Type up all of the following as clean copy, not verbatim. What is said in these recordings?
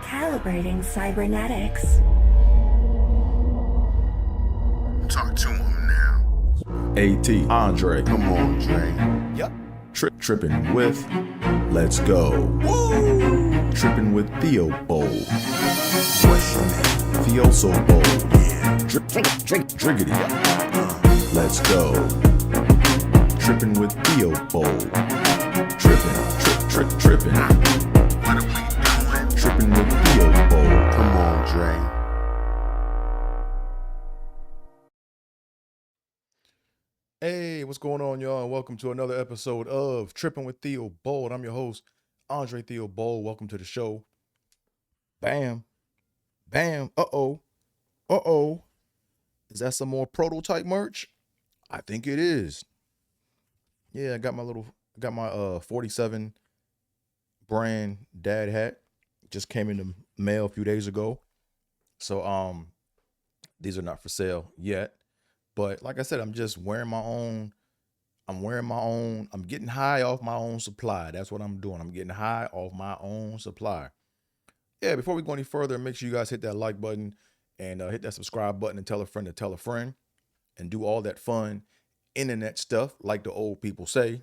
Calibrating cybernetics. Talk to him now. AT, Andre. Come on, Dre. Yep. Trippin with Let's Go. Woo! Trippin with Theobold. What's your name? Theo so bold. Yeah. Driggity. Let's go. Trippin with Theobold. Trippin. What are we doing? Trippin with Theobold. Come on, Dre. Hey, what's going on, y'all? And welcome to another episode of Trippin with Theobold. I'm your host, Andre Theobold. Welcome to the show. Bam. Bam. Uh-oh. Is that some more prototype merch? I think it is. Yeah, I got my 47 brand dad hat. Just came in the mail a few days ago. So these are not for sale yet. But like I said, I'm just wearing my own. I'm getting high off my own supply. That's what I'm doing. I'm getting high off my own supply. Yeah, before we go any further, make sure you guys hit that like button and hit that subscribe button and tell a friend to tell a friend and do all that fun internet stuff like the old people say.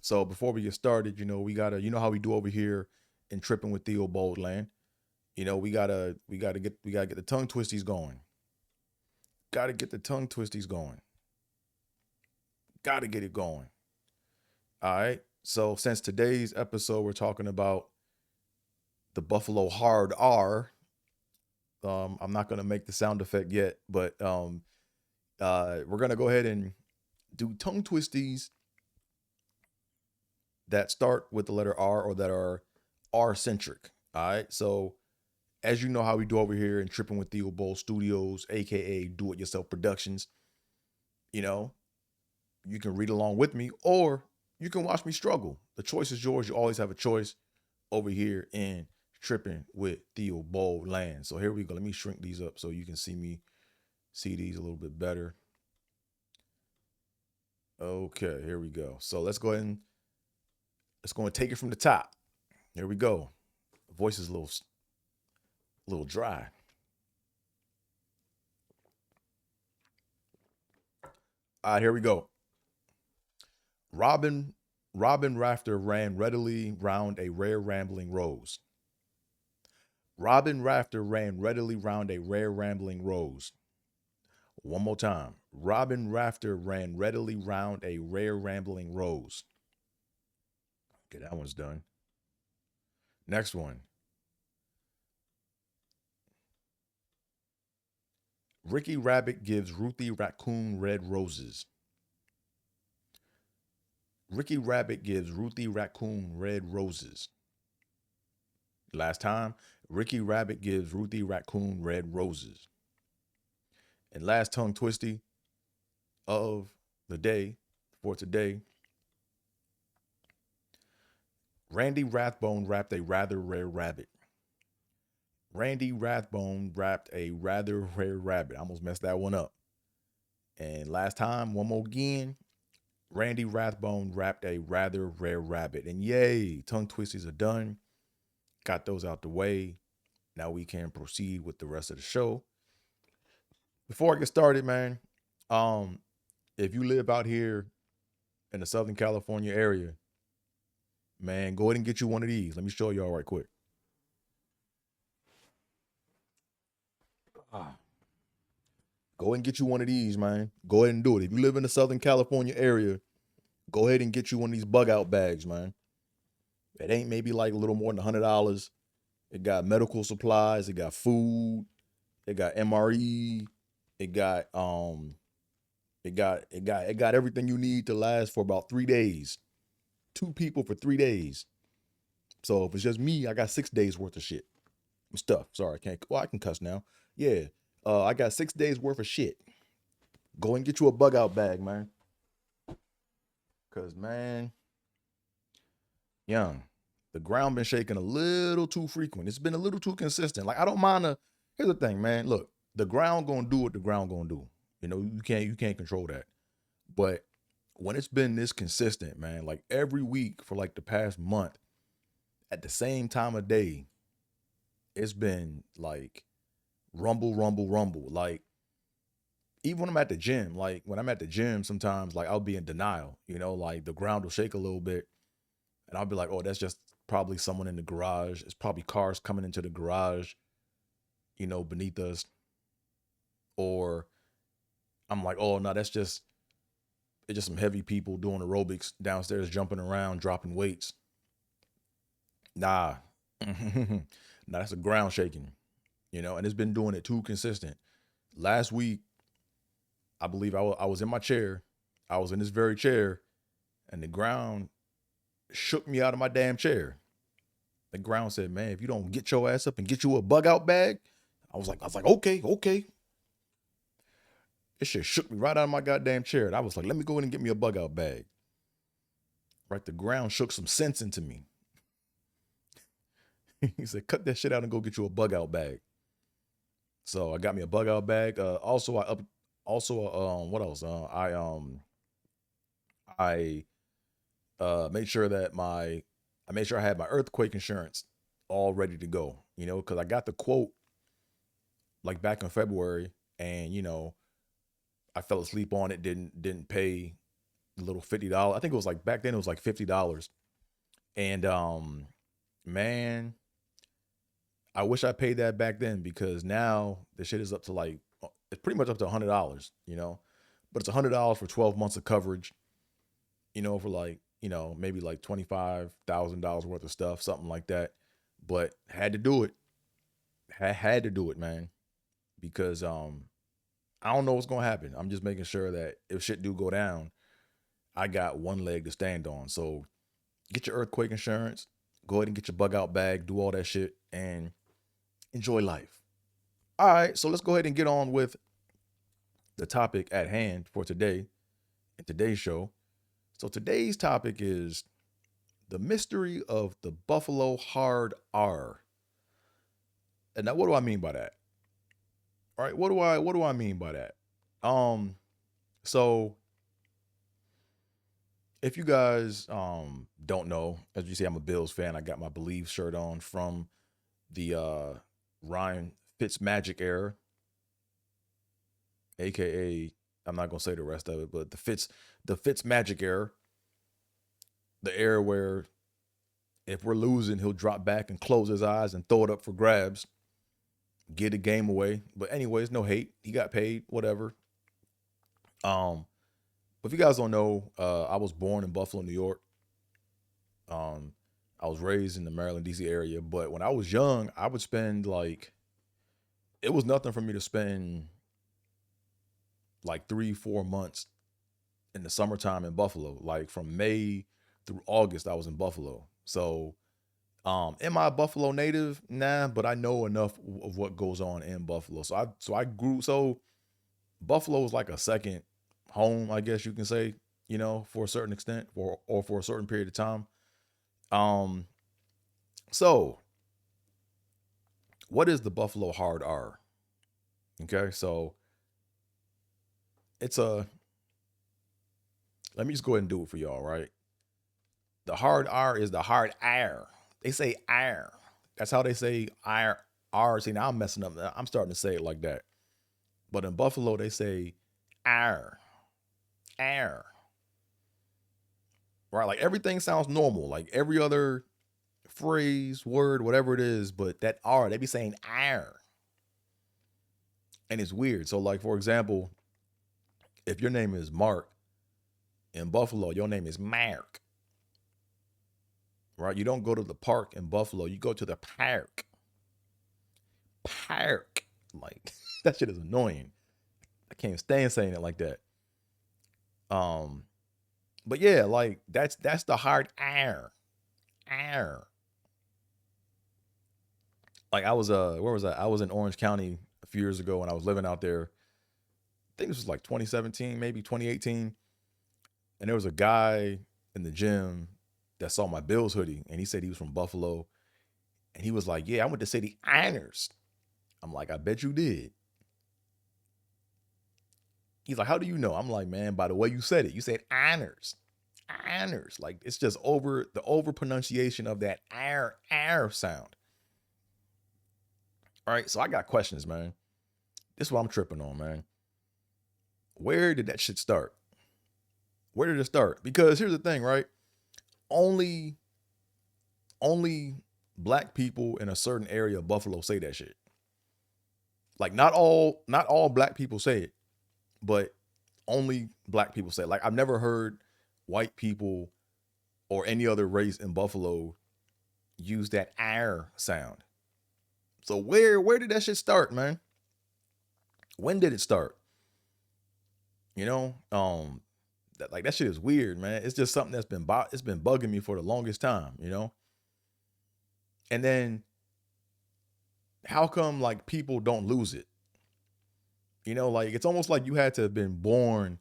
So before we get started, we gotta, how we do over here in Trippin with Theobold land. We gotta get the tongue twisties going. Gotta get the tongue twisties going. Gotta get it going. All right. So since today's episode, we're talking about the Buffalo Hard R. I'm not gonna make the sound effect yet, but we're gonna go ahead and do tongue twisties that start with the letter R or that are R-centric. All right. So as you know how we do over here in Trippin with Theobold Studios, aka Do It Yourself Productions, you can read along with me or you can watch me struggle. The choice is yours. You always have a choice over here in Trippin with Theobold land. So here we go. Let me shrink these up so you can see these a little bit better. Okay, here we go. So let's go ahead and take it from the top. Here we go. The voice is a little dry. All right, here we go. Robin Rafter ran readily round a rare rambling rose. Robin Rafter ran readily round a rare rambling rose. One more time. Robin Rafter ran readily round a rare rambling rose. Okay, that one's done. Next one. Ricky Rabbit gives Ruthie Raccoon red roses. Ricky Rabbit gives Ruthie Raccoon red roses. Last time, Ricky Rabbit gives Ruthie Raccoon red roses. And last tongue twisty of the day for today. Randy Rathbone wrapped a rather rare rabbit. Randy Rathbone wrapped a rather rare rabbit. I almost messed that one up. And last time, one more again. Randy Rathbone wrapped a rather rare rabbit. And yay, tongue twisties are done. Got those out the way. Now we can proceed with the rest of the show. Before I get started, man, if you live out here in the Southern California area, man, go ahead and get you one of these. Let me show y'all right quick. Go ahead and get you one of these, man. Go ahead and do it. If you live in the Southern California area, go ahead and get you one of these bug out bags, man. It ain't maybe like a little more than $100. It got medical supplies. It got food. It got MRE. It got everything you need to last for about 3 days. 2 people for 3 days. So if it's just me, I got 6 days worth of shit. Stuff. Sorry, I can cuss now. Yeah. I got 6 days worth of shit. Go and get you a bug out bag, man. Cause man, young, the ground been shaking a little too frequent. It's been a little too consistent. Like I don't mind here's the thing, man. Look, the ground gonna do what the ground gonna do. You can't control that. But when it's been this consistent, man, like every week for like the past month, at the same time of day, it's been like rumble, rumble, rumble. Like even when I'm at the gym, like when I'm at the gym, sometimes like I'll be in denial, like the ground will shake a little bit and I'll be like, oh, that's just probably someone in the garage. It's probably cars coming into the garage, beneath us. Or I'm like, oh no, it's just some heavy people doing aerobics downstairs, jumping around, dropping weights. Nah. Nah, that's the ground shaking, and it's been doing it too consistent. Last week, I believe I was in my chair. I was in this very chair, and the ground shook me out of my damn chair. The ground said, man, if you don't get your ass up and get you a bug out bag, I was like, okay, okay. This shit shook me right out of my goddamn chair. And I was like, let me go in and get me a bug out bag. Right, the ground shook some sense into me. He said, cut that shit out and go get you a bug out bag. So I got me a bug out bag. What else? I made sure that I made sure I had my earthquake insurance all ready to go, because I got the quote like back in February, and I fell asleep on it, didn't pay the little $50. I think it was like back then it was like $50. And man, I wish I paid that back then, because now the shit is up to like, it's pretty much up to $100, but it's $100 for 12 months of coverage, for like, maybe like $25,000 worth of stuff, something like that. But had to do it. Had to do it, man, because I don't know what's gonna happen. I'm just making sure that if shit do go down, I got one leg to stand on. So get your earthquake insurance, go ahead and get your bug out bag, do all that shit, and enjoy life. All right, so let's go ahead and get on with the topic at hand for today, in today's show. So today's topic is the mystery of the Buffalo Hard R. And now, what do I mean by that? All right, what do I mean by that? So if you guys don't know, as you see, I'm a Bills fan. I got my Believe shirt on from the Ryan Fitzmagic era, aka, I'm not gonna say the rest of it, but the Fitzmagic era, the era where if we're losing, he'll drop back and close his eyes and throw it up for grabs, get a game away. But anyways, no hate. He got paid, whatever. But if you guys don't know, I was born in Buffalo, New York. I was raised in the Maryland, DC area. But when I was young, I would spend like, it was nothing for me to spend like 3-4 months in the summertime in Buffalo. Like from May through August, I was in Buffalo. So am I a Buffalo native? Nah, but I know enough of what goes on in Buffalo. So Buffalo was like a second home, I guess you can say, for a certain extent, or for a certain period of time. So what is the Buffalo Hard R? Okay, so let me just go ahead and do it for y'all, right? The hard R is the hard air. They say air. That's how they say air. R. See, now I'm messing up. I'm starting to say it like that. But in Buffalo, they say air. Air. Right? Like everything sounds normal. Like every other phrase, word, whatever it is, but that R, they be saying air. And it's weird. So, like, for example, if your name is Mark, in Buffalo, your name is Mark. Right? You don't go to the park in Buffalo. You go to the park. Park. Like, that shit is annoying. I can't stand saying it like that. But yeah, like that's the hard air. Air. Like I was where was I? I was in Orange County a few years ago when I was living out there. I think this was like 2017, maybe 2018. And there was a guy in the gym that saw my Bills hoodie, and he said he was from Buffalo. And he was like, yeah, I went to City Einers. I'm like, I bet you did. He's like, how do you know? I'm like, man, by the way you said it. You said Einers. Einers. Like, it's just the over pronunciation of that air sound. All right, so I got questions, man. This is what I'm tripping on, man. Where did that shit start? Where did it start? Because here's the thing, right? Only only black people in a certain area of Buffalo say that shit. Like not all black people say it, but only black people say it. Like I've never heard white people or any other race in Buffalo use that "r" sound. So where did that shit start, man? When did it start? You know, that shit is weird, man. It's just something that's it's been bugging me for the longest time, you know. And then how come like people don't lose it? You know, like it's almost like you had to have been born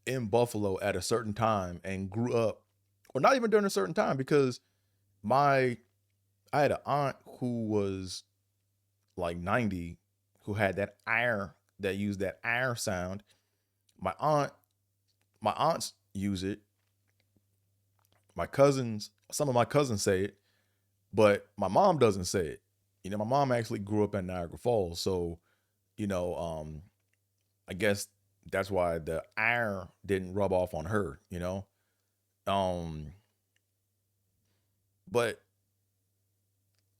in Buffalo at a certain time and grew up, or not even during a certain time, because my I had an aunt who was like 90 who had that "r" that used that "r" sound. My aunt, my aunts use it. Some of my cousins say it, but my mom doesn't say it. You know, my mom actually grew up in Niagara Falls, so you know, I guess that's why the "r" didn't rub off on her. You know, um, but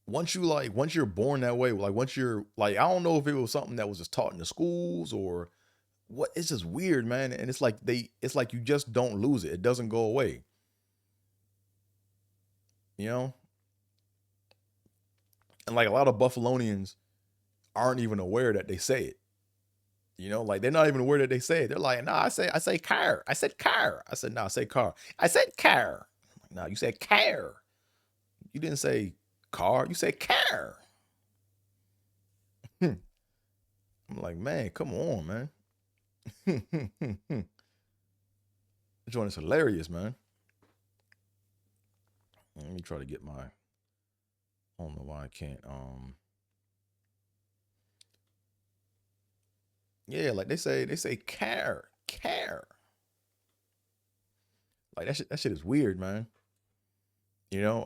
once you're born that way, like once you're like, I don't know if it was something that was just taught in the schools or what. It's just weird, man. And it's like you just don't lose it. It doesn't go away. You know, and like a lot of Buffalonians aren't even aware that they say it. You know, like they're not even aware that they say it. They're like, nah, I say car. I said car. I said, nah, I say car. I said car. Nah, you said care. You didn't say car. You said care. I'm like, man, come on, man. This joint is hilarious, man. Let me try to get my. I don't know why I can't. Yeah, like they say care. Like that shit is weird, man. You know,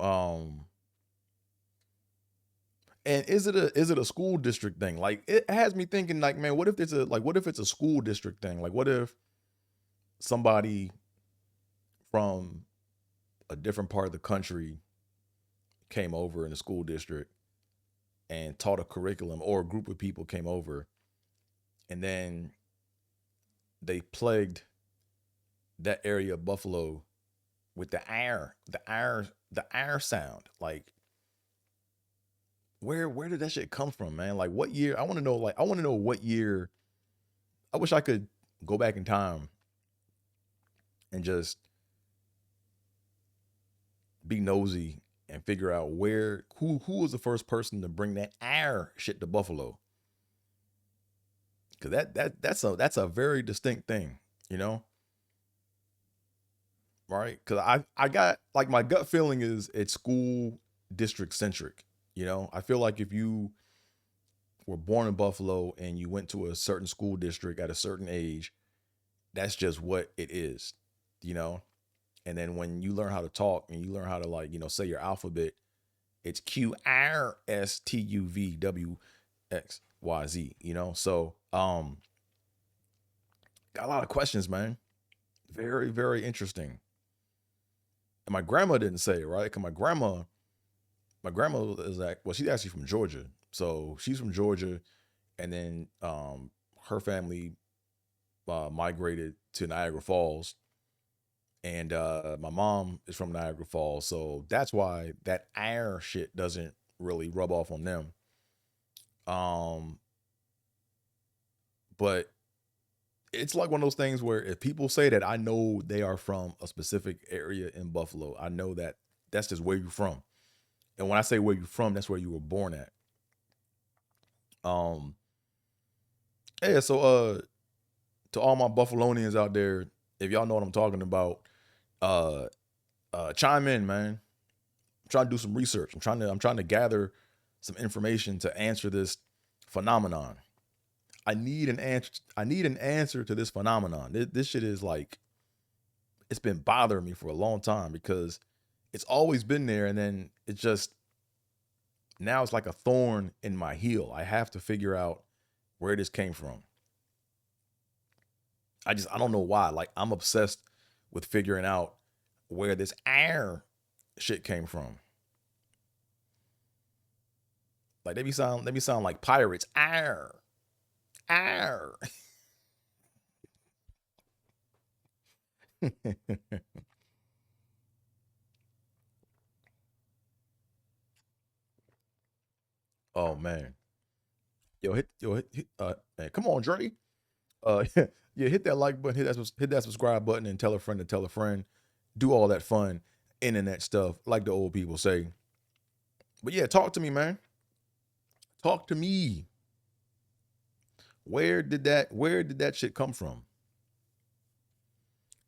and is it a school district thing? Like it has me thinking, like, man, what if it's a school district thing? Like, what if somebody from a different part of the country came over in the school district and taught a curriculum, or a group of people came over and then they plagued that area of Buffalo with the "r" sound. Like, where did that shit come from, man? Like, what year? I want to know. Like, I want to know what year. I wish I could go back in time and just be nosy and figure out who was the first person to bring that "r" shit to Buffalo. Cause that's a very distinct thing, you know, right? Cause I got like my gut feeling is it's school district centric. You know, I feel like if you were born in Buffalo and you went to a certain school district at a certain age, that's just what it is, you know. And then when you learn how to talk and you learn how to, like, you know, say your alphabet, it's QRSTUVWXYZ, you know. So got a lot of questions, man. Very, very interesting. And my grandma didn't say it, right? Because my grandma is like, well, she's actually from Georgia. So she's from Georgia, and then her family migrated to Niagara Falls, and my mom is from Niagara Falls, so that's why that "r" shit doesn't really rub off on them. Um, but it's like one of those things where if people say that, I know they are from a specific area in Buffalo. I know that that's just where you're from. And when I say where you're from, that's where you were born at. Um, yeah, so to all my Buffalonians out there, if y'all know what I'm talking about, uh chime in, man. I'm trying to do some research. I'm trying to gather some information to answer this phenomenon. I need an answer. I need an answer to this phenomenon. This shit is like, it's been bothering me for a long time because it's always been there, and then it just now it's like a thorn in my heel. I have to figure out where this came from. I don't know why. Like I'm obsessed with figuring out where this air shit came from. Like they be sound like pirates. Air. Air. Oh man. Man, come on, Dre. Yeah, hit that like button, hit that subscribe button, and tell a friend to tell a friend. Do all that fun internet stuff, like the old people say. But yeah, talk to me, man. Talk to me. Where did that shit come from?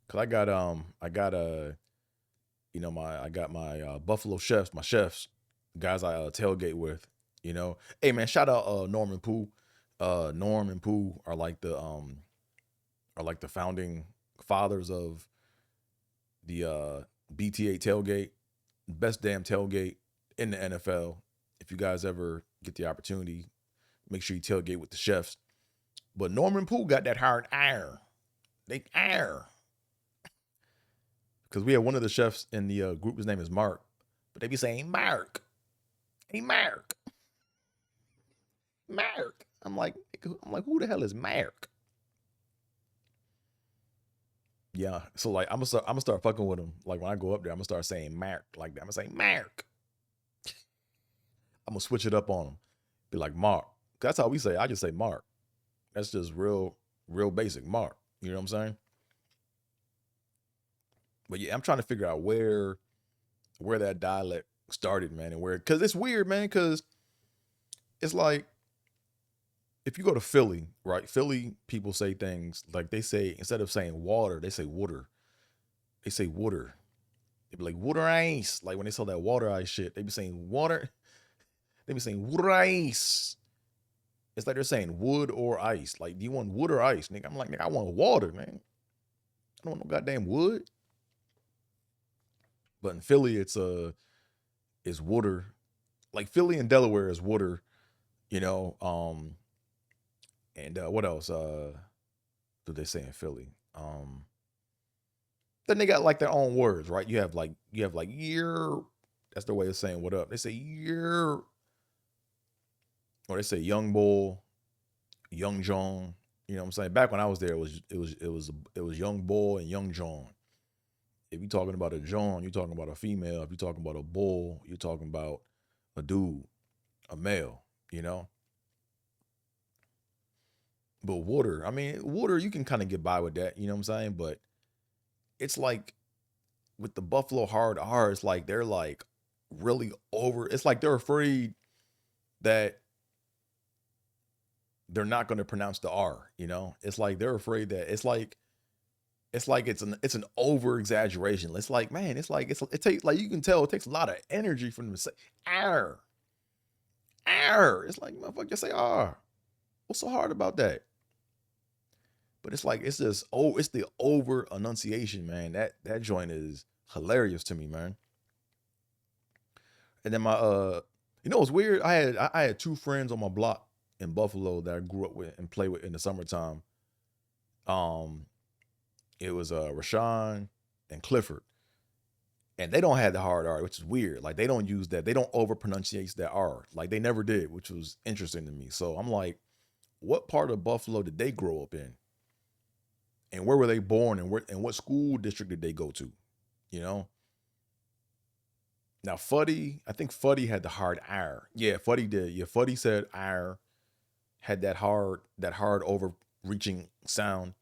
Cause I got I got my Buffalo chefs, my chefs, guys I tailgate with, you know. Hey man, shout out Norm and Pooh. Norm and Pooh are like the founding fathers of the BTA tailgate, best damn tailgate in the NFL. If you guys ever get the opportunity, make sure you tailgate with the chefs. But Norman Pooh got that hard air. They air. Because we have one of the chefs in the group, his name is Mark. But they be saying, Mark. Hey, Mark. Mark. Who the hell is Mark? Yeah. So like I'm gonna start fucking with him. Like when I go up there, I'm gonna start saying Mark like that. I'm gonna say Mark. I'm gonna switch it up on him. Be like Mark. That's how we say it. I just say Mark. That's just real basic. Mark. You know what I'm saying? But yeah, I'm trying to figure out where that dialect started, man, and where, because it's weird, man, because it's like if you go to Philly, right? Philly people say things like they say, instead of saying water, they say water. They say water. They be like water ice. Like when they sell that water ice shit, they be saying water. They be saying water ice. It's like they're saying wood or ice. Like, do you want wood or ice, nigga? I'm like, nigga, I want water, man. I don't want no goddamn wood. But in Philly, it's water. Like Philly and Delaware is water, you know. And what else? Do they say in Philly? Then they got like their own words, right? You have like year. That's their way of saying what up. They say year, or they say young bull, young John. You know what I'm saying? Back when I was there, it was young bull and young John. If you're talking about a John, you're talking about a female. If you're talking about a bull, you're talking about a dude, a male, you know? But water, I mean, water, you can kind of get by with that, you know what I'm saying? But it's like with the Buffalo hard R, it's like they're like really over. It's like they're afraid that they're not going to pronounce the R, you know? It's like they're afraid that it's an over exaggeration. It's like, man, it takes, like, you can tell it takes a lot of energy for them to say R. R. It's like, motherfucker, just say R. What's so hard about that? But it's like it's just, oh, it's the over enunciation, man. That joint is hilarious to me, man. And then my you know what's weird? I had two friends on my block in Buffalo that I grew up with and played with in the summertime. Um, it was Rashawn and Clifford. And they don't have the hard R, which is weird. Like they don't use that. They don't over pronunciate that R. Like they never did, which was interesting to me. So I'm like, what part of Buffalo did they grow up in? And where were they born, and what school district did they go to? You know? Now Fuddy, I think Fuddy had the hard R. Yeah, Fuddy did. Yeah, Fuddy said R, had that hard overreaching sound.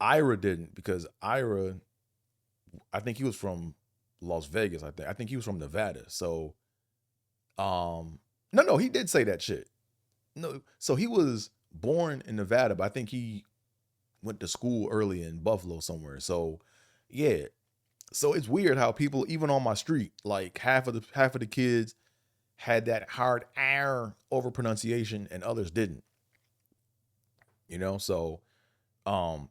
Ira didn't, because Ira, I think he was from Las Vegas, I think he was from Nevada. So no, he did say that shit. No, so he was born in Nevada, but I think he went to school early in Buffalo somewhere. So yeah. So it's weird how people, even on my street, like half of the kids had that hard R over pronunciation and others didn't. You know, so um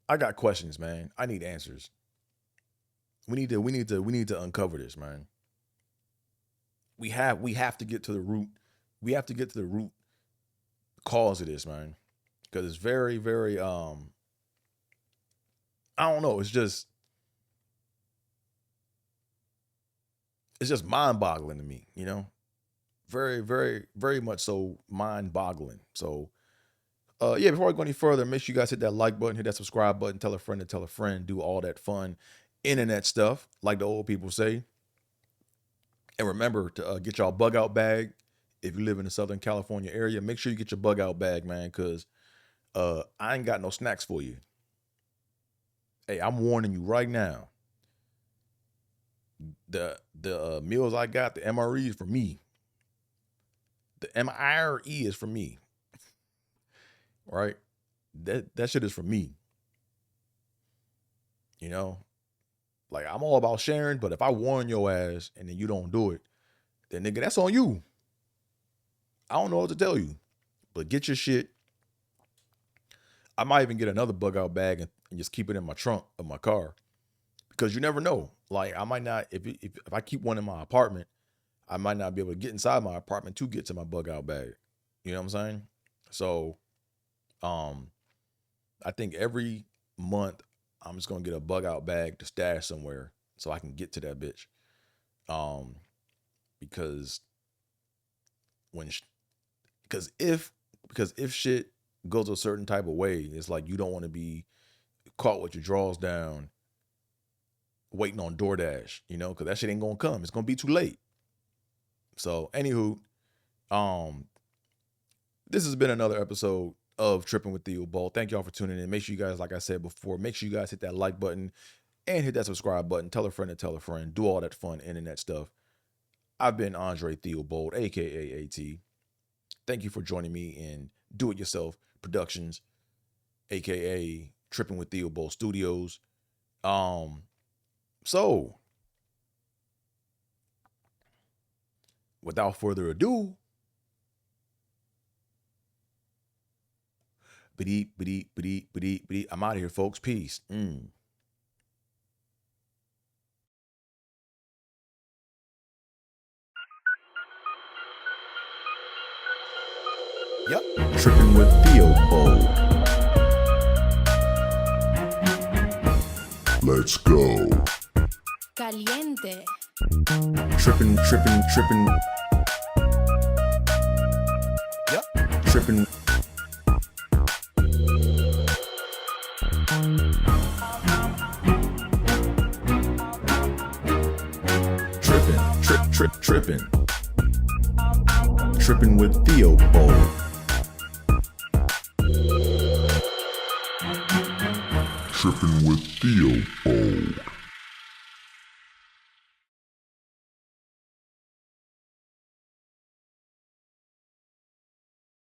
I got questions, man. I need answers. We need to uncover this, man. we have to get to the root. We have to get to the root cause of this, man. Because it's very, very I don't know, it's just mind-boggling to me, you know? Very, very, very much so mind-boggling. So yeah, before I go any further, make sure you guys hit that like button, hit that subscribe button, tell a friend to tell a friend, do all that fun internet stuff, like the old people say. And remember to get y'all bug out bag. If you live in the Southern California area, make sure you get your bug out bag, man, because I ain't got no snacks for you. Hey, I'm warning you right now. The meals I got, the MRE is for me. The MRE is for me. Right? That shit is for me. You know? Like, I'm all about sharing, but if I warn your ass and then you don't do it, then nigga, that's on you. I don't know what to tell you. But get your shit. I might even get another bug out bag and just keep it in my trunk of my car. Because you never know. Like, I might not, if I keep one in my apartment, I might not be able to get inside my apartment to get to my bug out bag. You know what I'm saying? So, I think every month I'm just gonna get a bug out bag to stash somewhere so I can get to that bitch. Because if shit goes a certain type of way, it's like you don't want to be caught with your drawers down waiting on DoorDash, you know, because that shit ain't gonna come. It's gonna be too late. So, anywho, this has been another episode of Trippin' with Theobold. Thank y'all for tuning in. Make sure you guys, like I said before, make sure you guys hit that like button and hit that subscribe button. Tell a friend to tell a friend. Do all that fun internet stuff. I've been Andre Theobold, aka AT. Thank you for joining me in Do It Yourself Productions, aka Trippin' with Theobold Studios. So, without further ado, I'm out of here, folks. Peace. Yep. Trippin' with Theobold. Let's go. Caliente. Trippin'. Yep. Trippin'. Trippin'. Trippin' with Theobold. Trippin' with Theobold.